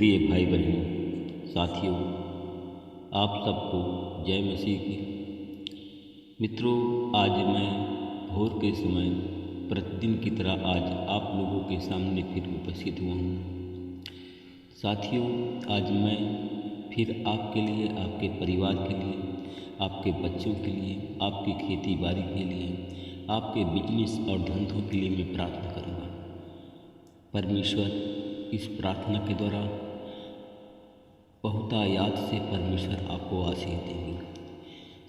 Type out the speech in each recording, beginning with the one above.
प्रिय भाई बहनों, साथियों, आप सबको जय मसीह की। मित्रों, आज मैं भोर के समय प्रतिदिन की तरह आज आप लोगों के सामने फिर उपस्थित हुआ हूँ। साथियों, आज मैं फिर आपके लिए, आपके परिवार के लिए, आपके बच्चों के लिए, आपकी खेती बाड़ी के लिए, आपके बिजनेस और धंधों के लिए मैं प्रार्थना करूँगा। परमेश्वर इस प्रार्थना के द्वारा बहुतायत से परमेश्वर आपको आशीष देंगे।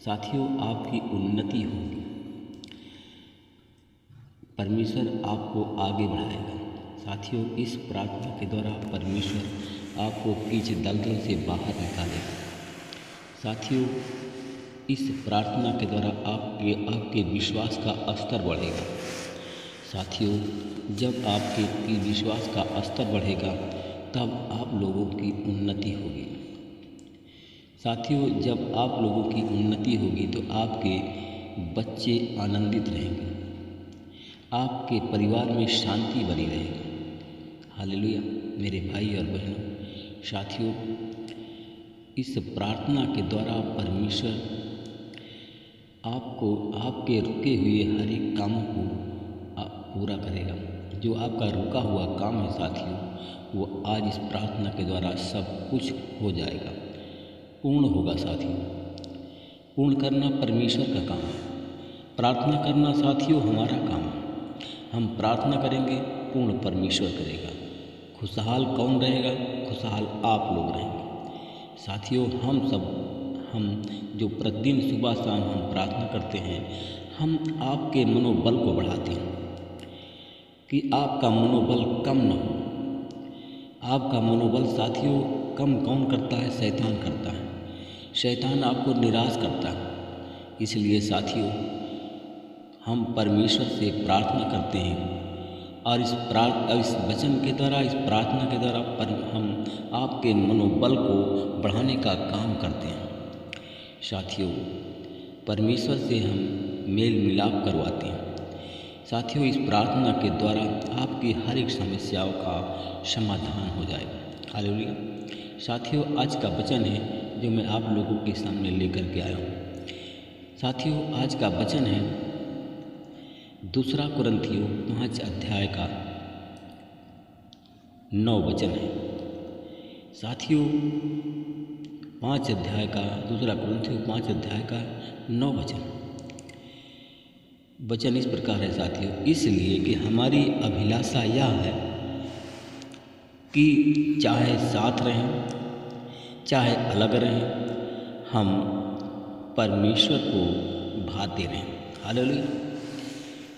साथियों, आपकी उन्नति होगी, परमेश्वर आपको आगे बढ़ाएगा। साथियों, इस प्रार्थना के द्वारा परमेश्वर आपको कीच दलदल से बाहर निकालेगा। साथियों, इस प्रार्थना के द्वारा आपके विश्वास का स्तर बढ़ेगा। साथियों, जब आपके विश्वास का स्तर बढ़ेगा तब आप लोगों की उन्नति होगी। साथियों, जब आप लोगों की उन्नति होगी तो आपके बच्चे आनंदित रहेंगे, आपके परिवार में शांति बनी रहेगी। हालेलुया मेरे भाई और बहनों। साथियों, इस प्रार्थना के द्वारा परमेश्वर आपको आपके रुके हुए हर एक कामों को पूरा करेगा। जो आपका रुका हुआ काम है साथियों, वो आज इस प्रार्थना के द्वारा सब कुछ हो जाएगा, पूर्ण होगा। साथियों, पूर्ण करना परमेश्वर का काम है। प्रार्थना करना साथियों हमारा काम है। हम प्रार्थना करेंगे, पूर्ण परमेश्वर करेगा। खुशहाल कौन रहेगा? खुशहाल आप लोग रहेंगे। साथियों, हम जो प्रतिदिन सुबह शाम हम प्रार्थना करते हैं, हम आपके मनोबल को बढ़ाते हैं कि आपका मनोबल कम न हो। आपका मनोबल साथियों कम कौन करता है? शैतान करता है। शैतान आपको निराश करता है। इसलिए साथियों, हम परमेश्वर से प्रार्थना करते हैं और इस वचन के द्वारा, इस प्रार्थना के द्वारा हम आपके मनोबल को बढ़ाने का काम करते हैं। साथियों, परमेश्वर से हम मेल मिलाप करवाते हैं। साथियों, इस प्रार्थना के द्वारा आपकी हर एक समस्याओं का समाधान हो जाएगा। हालेलुया। साथियों, आज का वचन है जो मैं आप लोगों के सामने लेकर के आया हूँ। साथियों, आज का वचन है 2 कुरिन्थियों 5 अध्याय का 9 वचन है। साथियों, 5 अध्याय का 2 कुरिन्थियों 5 अध्याय का 9 वचन इस प्रकार है। साथियों, इसलिए कि हमारी अभिलाषा यह है कि चाहे साथ रहें चाहे अलग रहें, हम परमेश्वर को भाते रहें। हालेलुया।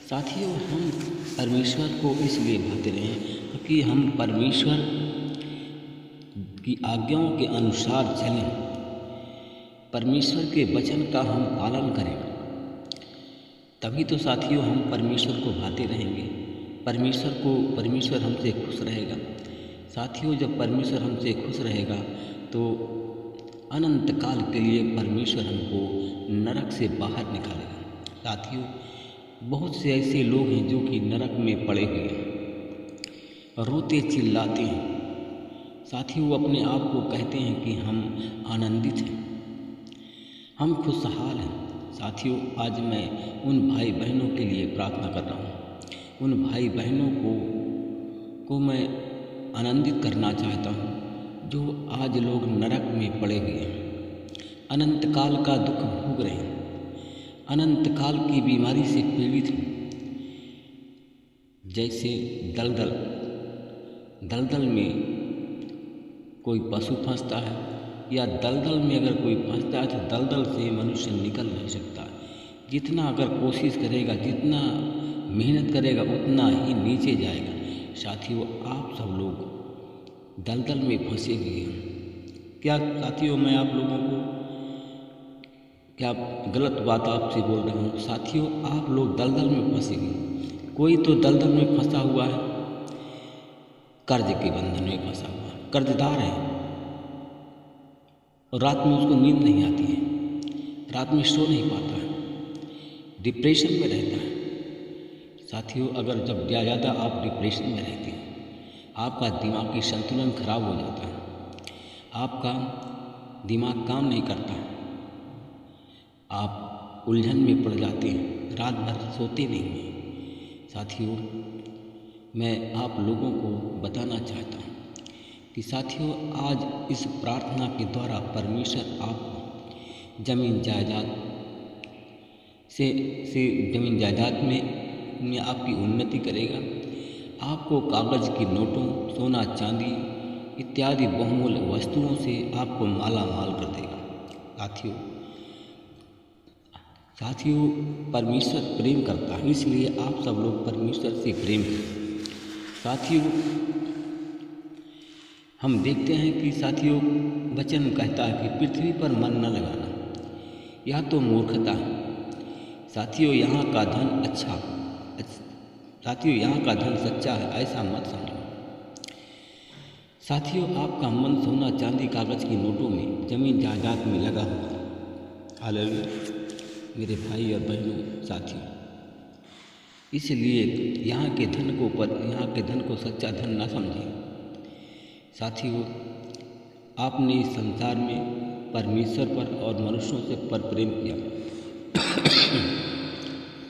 साथियों, हम परमेश्वर को इसलिए भाते रहें क्योंकि हम परमेश्वर की आज्ञाओं के अनुसार चलें, परमेश्वर के वचन का हम पालन करें। तभी तो साथियों हम परमेश्वर को भाते रहेंगे। परमेश्वर हमसे खुश रहेगा। साथियों, जब परमेश्वर हमसे खुश रहेगा तो अनंत काल के लिए परमेश्वर हमको नरक से बाहर निकालेगा। साथियों, बहुत से ऐसे लोग हैं जो कि नरक में पड़े हुए हैं, रोते चिल्लाते हैं। साथियों, वो अपने आप को कहते हैं कि हम आनंदित हैं, हम खुशहाल हैं। साथियों, आज मैं उन भाई बहनों के लिए प्रार्थना कर रहा हूँ। उन भाई बहनों को मैं आनंदित करना चाहता हूँ जो आज लोग नरक में पड़े हुए हैं, अनंत काल का दुख भोग रहे हैं, अनंत काल की बीमारी से पीड़ित हैं। जैसे दलदल में कोई पशु फंसता है या दलदल में अगर कोई फंसता है तो दलदल से मनुष्य निकल नहीं सकता। जितना अगर कोशिश करेगा, जितना मेहनत करेगा, उतना ही नीचे जाएगा। साथियों, आप सब लोग दलदल में फंसे हुए हैं क्या? साथियों, मैं आप लोगों को क्या गलत बात आपसे बोल रहा हूँ? साथियों, आप लोग दलदल में फंसे हुए। कोई तो दलदल में फंसा हुआ है, कर्ज के बंधन में फंसा हुआ है, कर्जदार है और रात में उसको नींद नहीं आती है, रात में सो नहीं पाता है, डिप्रेशन में रहता है। साथियों, अगर जब ज़्यादा आप डिप्रेशन में रहते हैं, आपका दिमागी संतुलन खराब हो जाता है। आपका दिमाग काम नहीं करता, आप उलझन में पड़ जाते हैं, रात भर सोते नहीं हैं। साथियों, मैं आप लोगों को बताना चाहता हूँ कि साथियों, आज इस प्रार्थना के द्वारा परमेश्वर आपको जमीन जायदाद से जमीन जायदाद में आपकी उन्नति करेगा। आपको कागज़ की नोटों, सोना चांदी इत्यादि बहुमूल्य वस्तुओं से आपको माला माल कर देगा। साथियों, परमेश्वर प्रेम करता है, इसलिए आप सब लोग परमेश्वर से प्रेम करें। साथियों, हम देखते हैं कि साथियों, वचन कहता है कि पृथ्वी पर मन न लगाना, यह तो मूर्खता है। साथियों, यहाँ का धन सच्चा है, ऐसा मत समझो। साथियों, आपका मन सोना चांदी कागज़ की नोटों में, जमीन जायदाद में लगा हुआ है। हालेलुया मेरे भाई और बहनों। साथियों, इसलिए यहाँ के धन को सच्चा धन ना समझें। साथियों, आपने इस संसार में परमेश्वर पर और मनुष्यों से पर प्रेम किया।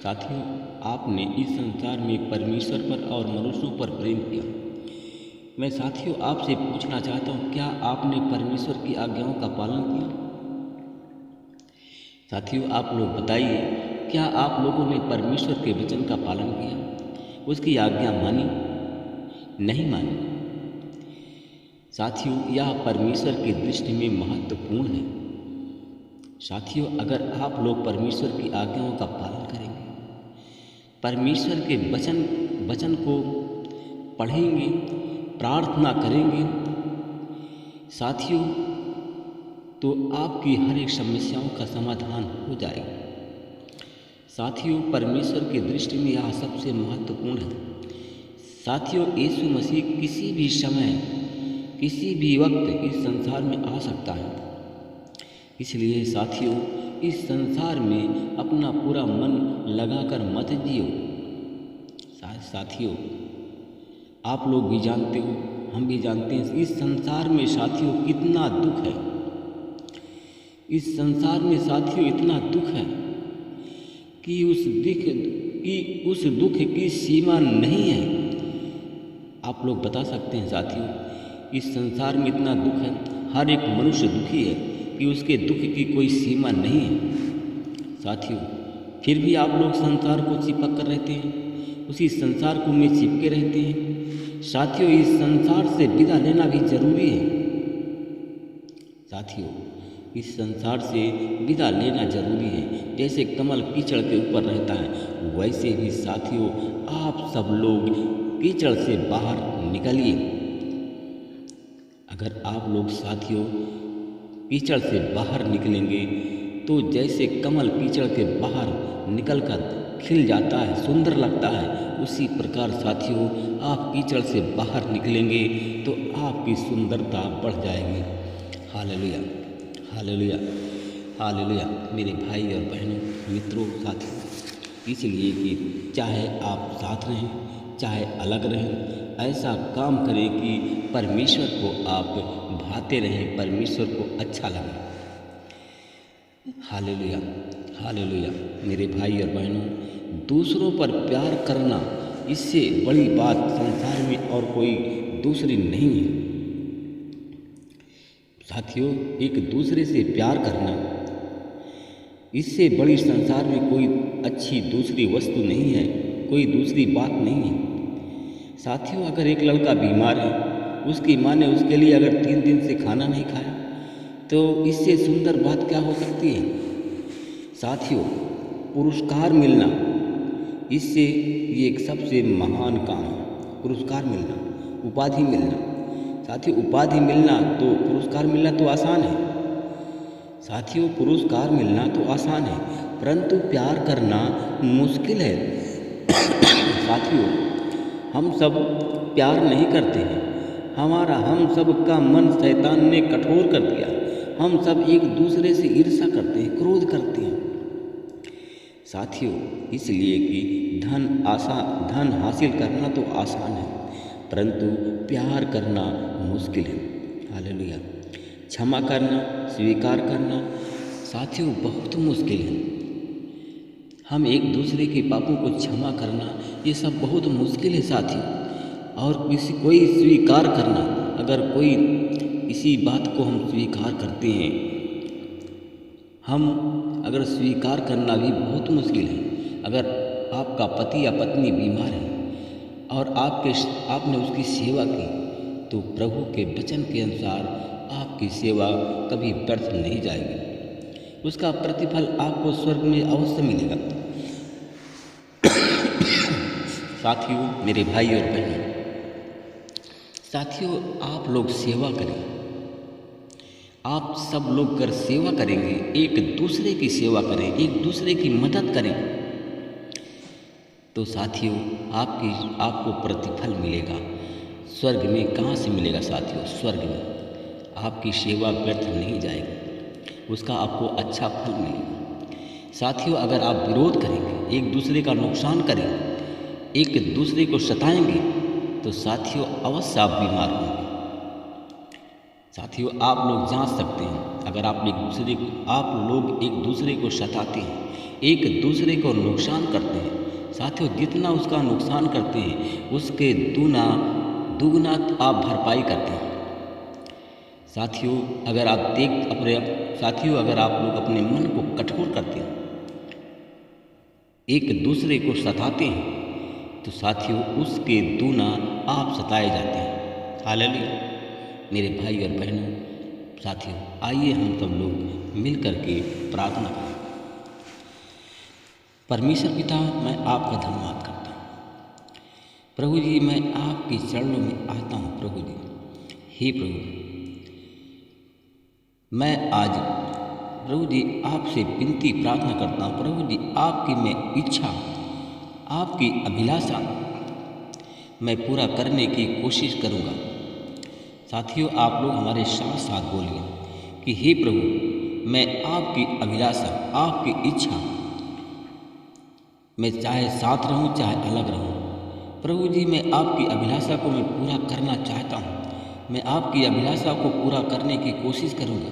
साथियों, आपने इस संसार में परमेश्वर पर और मनुष्यों पर प्रेम किया। मैं साथियों आपसे पूछना चाहता हूँ, क्या आपने परमेश्वर की आज्ञाओं का पालन किया? साथियों, आप लोग बताइए, क्या आप लोगों ने परमेश्वर के वचन का पालन किया? उसकी आज्ञा मानी? नहीं मानी। साथियों, यह परमेश्वर की दृष्टि में महत्वपूर्ण है। साथियों, अगर आप लोग परमेश्वर की आज्ञाओं का पालन करेंगे, परमेश्वर के वचन को पढ़ेंगे, प्रार्थना करेंगे, साथियों, तो आपकी हर एक समस्याओं का समाधान हो जाएगा। साथियों, परमेश्वर की दृष्टि में यह सबसे महत्वपूर्ण है। साथियों, यीशु मसीह किसी भी समय, किसी भी वक्त इस संसार में आ सकता है। इसलिए साथियों, इस संसार में अपना पूरा मन लगाकर मत जियो। साथियों, आप लोग भी जानते हो, हम भी जानते हैं, इस संसार में साथियों कितना दुख है। इस संसार में साथियों इतना दुख है कि उस दुख की सीमा नहीं है। आप लोग बता सकते हैं साथियों, इस संसार में इतना दुख है, हर एक मनुष्य दुखी है कि उसके दुख की कोई सीमा नहीं है। साथियों, फिर भी आप लोग संसार को चिपक कर रहते हैं, उसी संसार को में चिपके रहते हैं। साथियों, इस संसार से विदा लेना भी जरूरी है। साथियों, इस संसार से विदा लेना जरूरी है। जैसे कमल कीचड़ के ऊपर रहता है, वैसे ही साथियों आप सब लोग कीचड़ से बाहर निकलिए। अगर आप लोग साथियों कीचड़ से बाहर निकलेंगे तो जैसे कमल कीचड़ के बाहर निकलकर खिल जाता है, सुंदर लगता है, उसी प्रकार साथियों आप कीचड़ से बाहर निकलेंगे तो आपकी सुंदरता बढ़ जाएगी। हालेलुया, हालेलुया, हालेलुया मेरे भाई और बहनों, मित्रों, साथियों। इसलिए कि चाहे आप साथ रहें, चाहे अलग रहें, ऐसा काम करें कि परमेश्वर को आप भाते रहें, परमेश्वर को अच्छा लगे। हालेलुया, हालेलुया मेरे भाई और बहनों, दूसरों पर प्यार करना, इससे बड़ी बात संसार में और कोई दूसरी नहीं है। साथियों, एक दूसरे से प्यार करना, इससे बड़ी संसार में कोई अच्छी दूसरी वस्तु नहीं है, कोई दूसरी बात नहीं है। साथियों, अगर एक लड़का बीमार है, उसकी माँ ने उसके लिए अगर 3 दिन से खाना नहीं खाया, तो इससे सुंदर बात क्या हो सकती है। साथियों, पुरस्कार मिलना, इससे ये एक सबसे महान काम है। पुरस्कार मिलना, उपाधि मिलना। साथियों, उपाधि मिलना तो पुरस्कार मिलना तो आसान है। साथियों, पुरस्कार मिलना तो आसान है, परंतु प्यार करना मुश्किल है। साथियों, हम सब प्यार नहीं करते हैं। हम सब का मन शैतान ने कठोर कर दिया। हम सब एक दूसरे से ईर्ष्या करते हैं, क्रोध करते हैं। साथियों, इसलिए कि धन हासिल करना तो आसान है, परंतु प्यार करना मुश्किल है। हालेलुया, क्षमा करना, स्वीकार करना साथियों बहुत मुश्किल है। हम एक दूसरे के पापों को क्षमा करना ये सब बहुत मुश्किल है साथियों। और कोई स्वीकार करना, अगर कोई इसी बात को हम स्वीकार करते हैं, हम अगर स्वीकार करना भी बहुत मुश्किल है। अगर आपका पति या पत्नी बीमार है और आपने उसकी सेवा की, तो प्रभु के वचन के अनुसार आपकी सेवा कभी व्यर्थ नहीं जाएगी, उसका प्रतिफल आपको स्वर्ग में अवश्य मिलेगा। साथियों, मेरे भाई और बहनों, साथियों आप लोग सेवा करें। आप सब लोग अगर सेवा करेंगे, एक दूसरे की सेवा करें, एक दूसरे की मदद करें, तो साथियों आपको प्रतिफल मिलेगा। स्वर्ग में कहाँ से मिलेगा साथियों? स्वर्ग में आपकी सेवा व्यर्थ नहीं जाएगी, उसका आपको अच्छा फल मिलेगा। साथियों, अगर आप विरोध करेंगे, एक दूसरे का नुकसान करेंगे, एक दूसरे को सताएंगे, तो साथियों अवश्य आप बीमार होंगे। साथियों, आप लोग जांच सकते हैं, अगर आप लोग एक दूसरे को सताते हैं, एक दूसरे को नुकसान करते हैं, साथियों जितना उसका नुकसान करते हैं उसके दुगना आप भरपाई करते हैं। साथियों, अगर आप लोग अपने मन को कठोर करते हैं, एक दूसरे को सताते हैं, तो साथियों उसके दूना आप सताए जाते हैं। हालेलुया। मेरे भाई और बहनों, साथियों आइए हम सब लोग मिल करके प्रार्थना करें। परमेश्वर पिता, मैं आपका धन्यवाद करता हूँ प्रभु जी। मैं आपके चरणों में आता हूँ प्रभु जी। हे प्रभु, मैं आज प्रभु जी आपसे विनती प्रार्थना करता हूँ प्रभु जी, आपकी मैं इच्छा, आपकी अभिलाषा मैं पूरा करने की कोशिश करूँगा। साथियों, आप लोग हमारे साथ साथ बोलिए कि हे प्रभु, मैं आपकी अभिलाषा, आपकी इच्छा, मैं चाहे साथ रहूं चाहे अलग रहूं, प्रभु जी मैं आपकी अभिलाषा को मैं पूरा करना चाहता हूं। मैं आपकी अभिलाषा को पूरा करने की कोशिश करूंगा।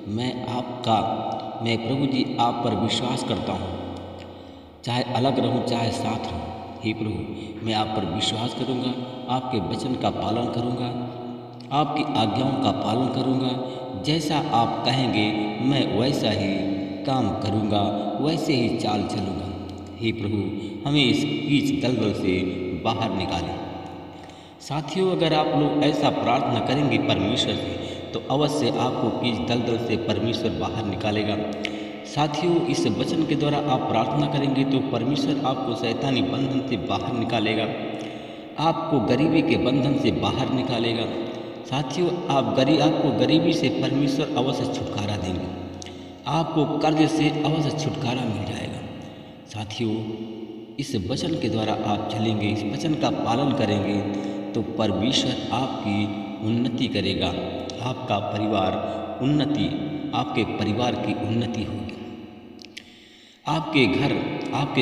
मैं प्रभु जी आप पर विश्वास करता हूं, चाहे अलग रहूं चाहे साथ रहूं। हे प्रभु, मैं आप पर विश्वास करूंगा, आपके वचन का पालन करूंगा, आपकी आज्ञाओं का पालन करूंगा। जैसा आप कहेंगे मैं वैसा ही काम करूंगा, वैसे ही चाल चलूँगा। हे प्रभु, हमें इस कीच दलदल से बाहर निकालें। साथियों, अगर आप लोग ऐसा प्रार्थना करेंगे परमेश्वर से, तो अवश्य आपको कीच दलदल से परमेश्वर बाहर निकालेगा। साथियों, इस वचन के द्वारा आप प्रार्थना करेंगे तो परमेश्वर आपको शैतानी बंधन से बाहर निकालेगा, आपको गरीबी के बंधन से बाहर निकालेगा। साथियों, आपको गरीबी से परमेश्वर अवश्य छुटकारा देंगे, आपको कर्ज से अवश्य छुटकारा मिल जाएगा। साथियों, इस वचन के द्वारा आप चलेंगे, इस वचन का पालन करेंगे, तो परमेश्वर आपकी उन्नति करेगा, आपका परिवार आपके परिवार की उन्नति होगी। आपके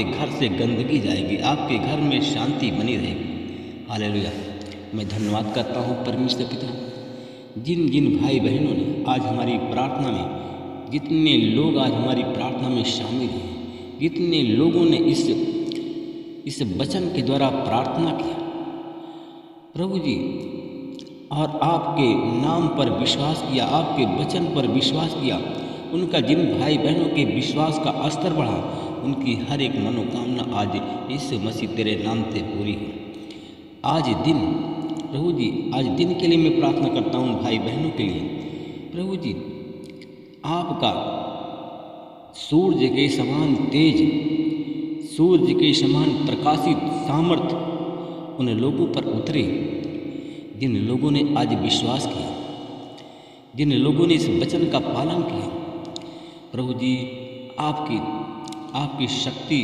घर से गंदगी जाएगी, आपके घर में शांति बनी रहेगी। हालेलुया। मैं धन्यवाद करता हूँ परमेश्वर पिता, जिन भाई बहनों ने आज हमारी प्रार्थना में, जितने लोग आज हमारी प्रार्थना में शामिल हैं, जितने लोगों ने इस वचन के द्वारा प्रार्थना किया प्रभु जी, और आपके नाम पर विश्वास किया, आपके वचन पर विश्वास किया, उनका जिन भाई बहनों के विश्वास का स्तर बढ़ा, उनकी हर एक मनोकामना आज यीशु मसीह तेरे नाम से पूरी हो। आज दिन प्रभु जी, आज दिन के लिए मैं प्रार्थना करता हूँ भाई बहनों के लिए। प्रभु जी, आपका सूर्य के समान तेज, सूर्य के समान प्रकाशित सामर्थ्य उन लोगों पर उतरे जिन लोगों ने आज विश्वास किया, जिन लोगों ने इस वचन का पालन किया। प्रभु जी, आपकी शक्ति,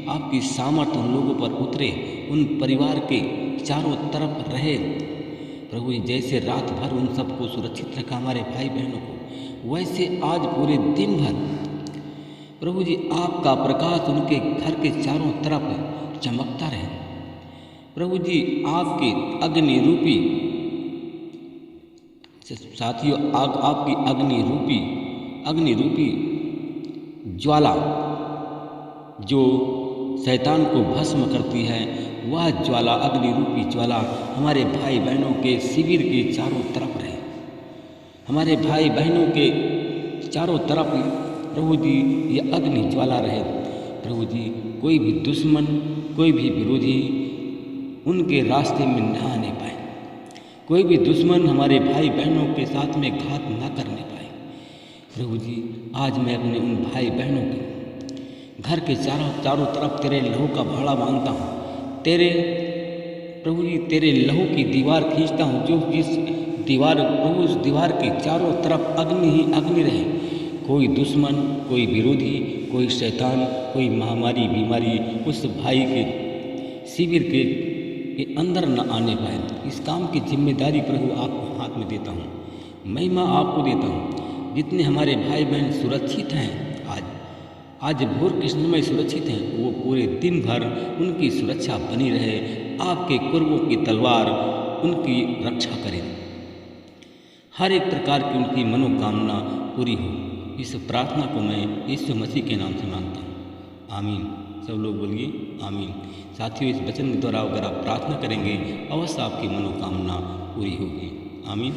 आपकी सामर्थ्य उन लोगों पर उतरे, उन परिवार के चारों तरफ रहे। प्रभु जी, जैसे रात भर उन सबको सुरक्षित रखा हमारे भाई बहनों को, वैसे आज पूरे दिन भर प्रभु जी आपका प्रकाश उनके घर के चारों तरफ चमकता रहे। प्रभु जी, आपके अग्नि रूपी साथियों, आग आपकी अग्नि रूपी ज्वाला जो शैतान को भस्म करती है, वह ज्वाला, अग्नि रूपी ज्वाला हमारे भाई बहनों के शिविर के चारों तरफ रहे। हमारे भाई बहनों के चारों तरफ प्रभु जी ये अग्नि ज्वाला रहे। प्रभु जी, कोई भी दुश्मन, कोई भी विरोधी उनके रास्ते में न आने पाए, कोई भी दुश्मन हमारे भाई बहनों के साथ में घात न करने पाए। प्रभु जी, आज मैं अपने उन भाई बहनों के घर के चारों तरफ तेरे लहू का भाड़ा मांगता हूँ। प्रभु जी, तेरे लहू की दीवार खींचता हूँ, जो जिस दीवार प्रभु, उस दीवार के चारों तरफ अग्नि ही अग्नि रहे। कोई दुश्मन, कोई विरोधी, कोई शैतान, कोई महामारी, बीमारी उस भाई के शिविर के अंदर न आने पाए। इस काम की जिम्मेदारी प्रभु आपको हाथ में देता हूँ, महिमा आपको देता हूँ। जितने हमारे भाई बहन सुरक्षित हैं, आज भोर के समय सुरक्षित हैं, वो पूरे दिन भर उनकी सुरक्षा बनी रहे। आपके कुर्बों की तलवार उनकी रक्षा करे, हर एक प्रकार की उनकी मनोकामना पूरी हो। इस प्रार्थना को मैं यीशु मसीह के नाम से मांगता हूँ, आमीन। सब लोग बोलिए आमीन। साथियों, इस वचन के द्वारा अगर आप प्रार्थना करेंगे, अवश्य आपकी मनोकामना पूरी होगी। आमीन।